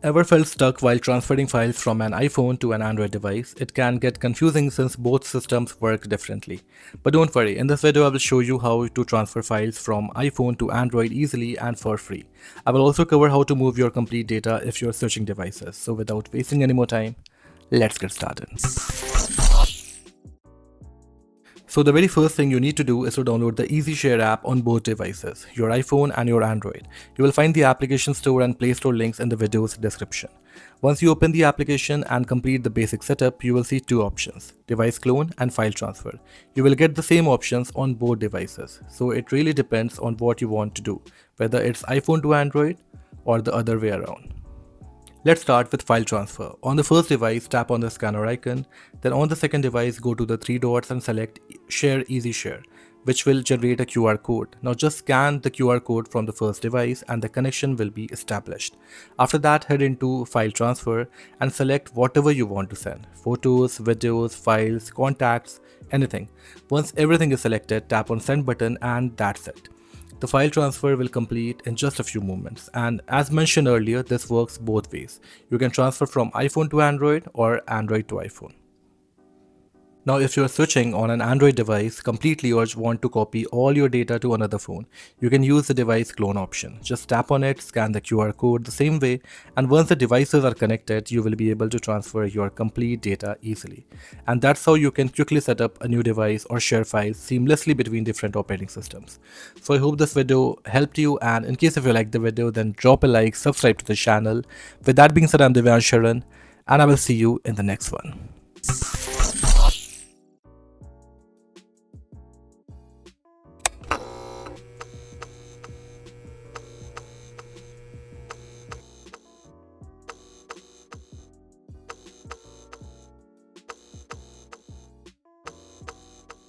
Ever felt stuck while transferring files from an iPhone to an Android device? It can get confusing since both systems work differently. But don't worry, in this video I will show you how to transfer files from iPhone to Android easily and for free. I will also cover how to move your complete data if you're switching devices. So without wasting any more time, let's get started. So the very first thing you need to do is to download the Easy Share app on both devices, your iPhone and your Android. You will find the application store and Play Store links in the video's description. Once you open the application and complete the basic setup, you will see two options, device clone and file transfer. You will get the same options on both devices. So it really depends on what you want to do, whether it's iPhone to Android or the other way around. Let's start with file transfer. On the first device, tap on the scanner icon. Then on the second device, go to the three dots and select Share Easy Share, which will generate a QR code. Now just scan the QR code from the first device and the connection will be established. After that, head into File Transfer and select whatever you want to send. Photos, videos, files, contacts, anything. Once everything is selected, tap on Send button and that's it. The file transfer will complete in just a few moments, and as mentioned earlier, this works both ways. You can transfer from iPhone to Android or Android to iPhone. Now if you are switching on an Android device completely or want to copy all your data to another phone, you can use the device clone option. Just tap on it, scan the QR code the same way, and once the devices are connected, you will be able to transfer your complete data easily. And that's how you can quickly set up a new device or share files seamlessly between different operating systems. So I hope this video helped you, and in case if you liked the video, then drop a like, subscribe to the channel. With that being said, I'm Divyan Sharan, and I will see you in the next one.